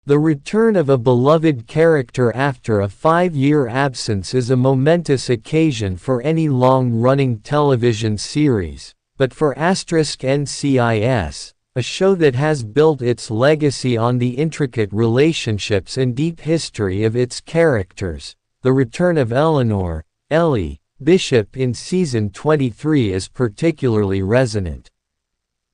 The return of a beloved character after a 5-year absence is a momentous occasion for any long-running television series, but for NCIS, a show that has built its legacy on the intricate relationships and deep history of its characters, the return of Eleanor, Ellie, Bishop in season 23 is particularly resonant.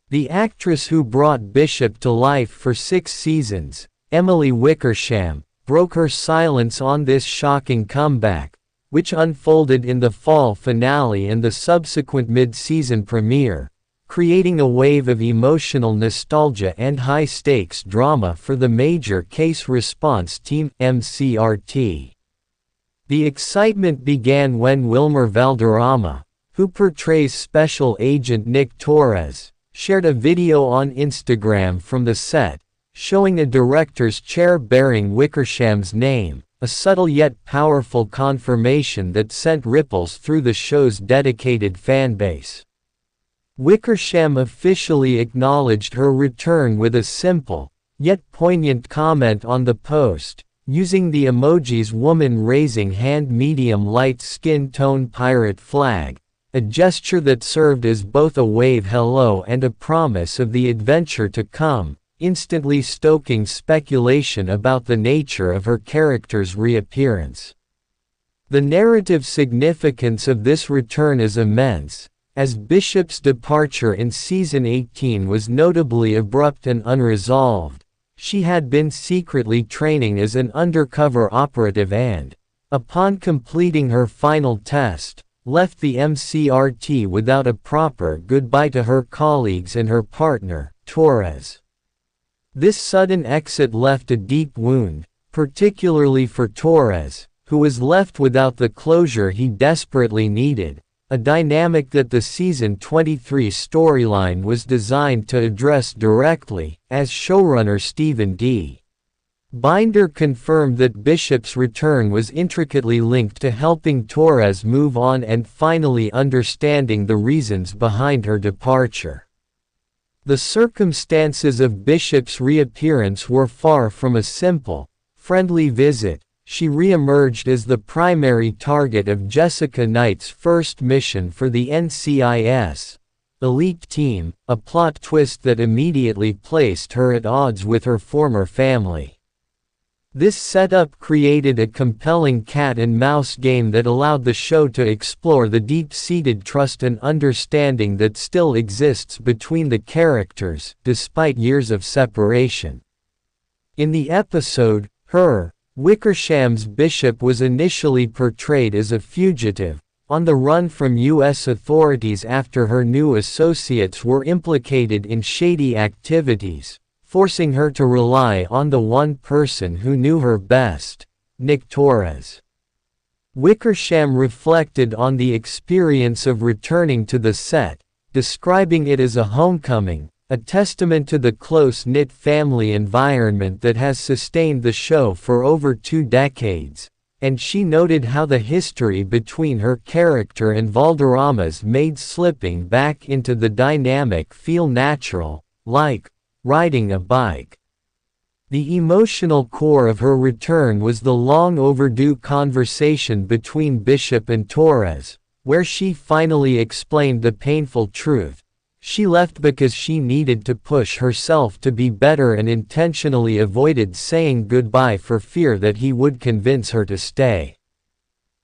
The actress who brought Bishop to life for 6 seasons, Emily Wickersham, broke her silence on this shocking comeback, which unfolded in the fall finale and the subsequent mid-season premiere, creating a wave of emotional nostalgia and high-stakes drama for the Major Case Response Team (MCRT). The excitement began when Wilmer Valderrama, who portrays Special Agent Nick Torres, shared a video on Instagram from the set, showing a director's chair bearing Wickersham's name, a subtle yet powerful confirmation that sent ripples through the show's dedicated fanbase. Wickersham officially acknowledged her return with a simple, yet poignant comment on the post, using the emojis woman raising hand medium light skin tone pirate flag, a gesture that served as both a wave hello and a promise of the adventure to come, instantly stoking speculation about the nature of her character's reappearance. The narrative significance of this return is immense, as Bishop's departure in season 18 was notably abrupt and unresolved. She had been secretly training as an undercover operative and, upon completing her final test, left the MCRT without a proper goodbye to her colleagues and her partner, Torres. This sudden exit left a deep wound, particularly for Torres, who was left without the closure he desperately needed, a dynamic that the season 23 storyline was designed to address directly, as showrunner Stephen D. Binder confirmed that Bishop's return was intricately linked to helping Torres move on and finally understanding the reasons behind her departure. The circumstances of Bishop's reappearance were far from a simple, friendly visit. She re-emerged as the primary target of Jessica Knight's first mission for the NCIS elite team, a plot twist that immediately placed her at odds with her former family. This setup created a compelling cat-and-mouse game that allowed the show to explore the deep-seated trust and understanding that still exists between the characters, despite years of separation. In the episode, Wickersham's Bishop was initially portrayed as a fugitive, on the run from U.S. authorities after her new associates were implicated in shady activities, forcing her to rely on the one person who knew her best, Nick Torres. Wickersham reflected on the experience of returning to the set, describing it as a homecoming, a testament to the close-knit family environment that has sustained the show for over 2 decades, and she noted how the history between her character and Valderrama's made slipping back into the dynamic feel natural, like riding a bike. The emotional core of her return was the long-overdue conversation between Bishop and Torres, where she finally explained the painful truth. She left because she needed to push herself to be better and intentionally avoided saying goodbye for fear that he would convince her to stay.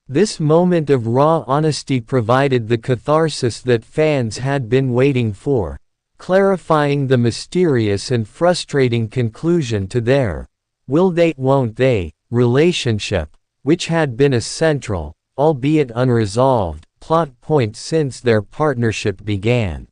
This moment of raw honesty provided the catharsis that fans had been waiting for, clarifying the mysterious and frustrating conclusion to their "will they, won't they" relationship, which had been a central, albeit unresolved, plot point since their partnership began.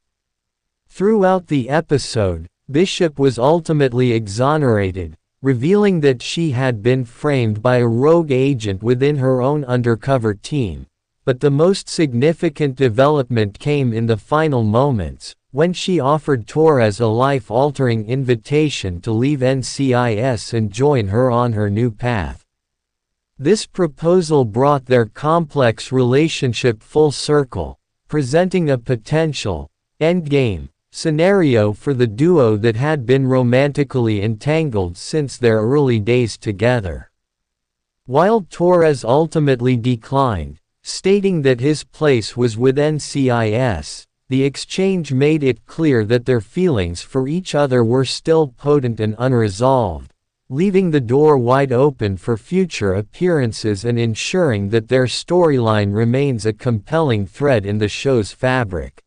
Throughout the episode, Bishop was ultimately exonerated, revealing that she had been framed by a rogue agent within her own undercover team. But the most significant development came in the final moments, when she offered Torres a life-altering invitation to leave NCIS and join her on her new path. This proposal brought their complex relationship full circle, presenting a potential endgame scenario for the duo that had been romantically entangled since their early days together. While Torres ultimately declined, stating that his place was with NCIS, the exchange made it clear that their feelings for each other were still potent and unresolved, leaving the door wide open for future appearances and ensuring that their storyline remains a compelling thread in the show's fabric.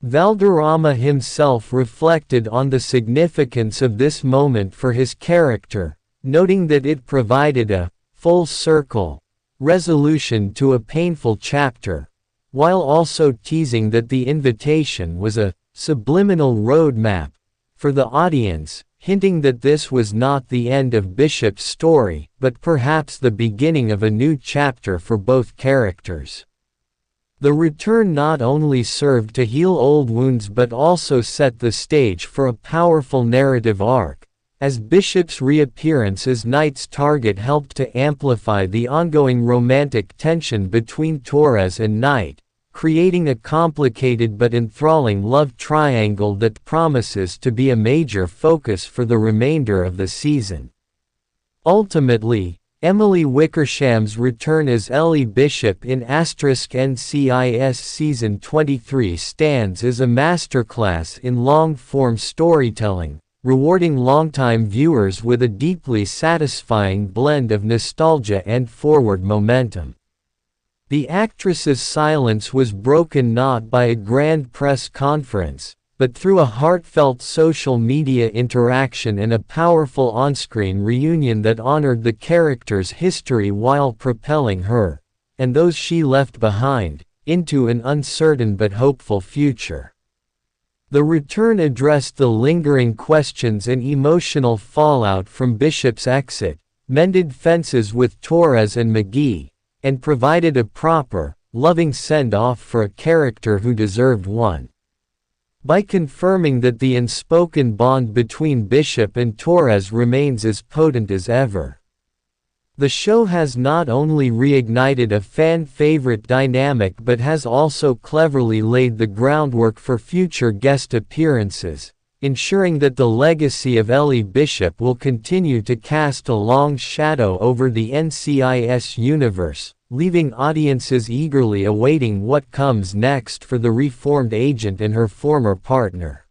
Valderrama himself reflected on the significance of this moment for his character, noting that it provided a full circle resolution to a painful chapter, while also teasing that the invitation was a subliminal roadmap for the audience, hinting that this was not the end of Bishop's story, but perhaps the beginning of a new chapter for both characters. The return not only served to heal old wounds but also set the stage for a powerful narrative arc, as Bishop's reappearance as Knight's target helped to amplify the ongoing romantic tension between Torres and Knight, creating a complicated but enthralling love triangle that promises to be a major focus for the remainder of the season. Ultimately, Emily Wickersham's return as Ellie Bishop in *NCIS Season 23 stands as a masterclass in long-form storytelling, rewarding longtime viewers with a deeply satisfying blend of nostalgia and forward momentum. The actress's silence was broken not by a grand press conference, but through a heartfelt social media interaction and a powerful on-screen reunion that honored the character's history while propelling her, and those she left behind, into an uncertain but hopeful future. The return addressed the lingering questions and emotional fallout from Bishop's exit, mended fences with Torres and McGee, and provided a proper, loving send-off for a character who deserved one. By confirming that the unspoken bond between Bishop and Torres remains as potent as ever. The show has not only reignited a fan-favorite dynamic but has also cleverly laid the groundwork for future guest appearances, ensuring that the legacy of Ellie Bishop will continue to cast a long shadow over the NCIS universe, leaving audiences eagerly awaiting what comes next for the reformed agent and her former partner.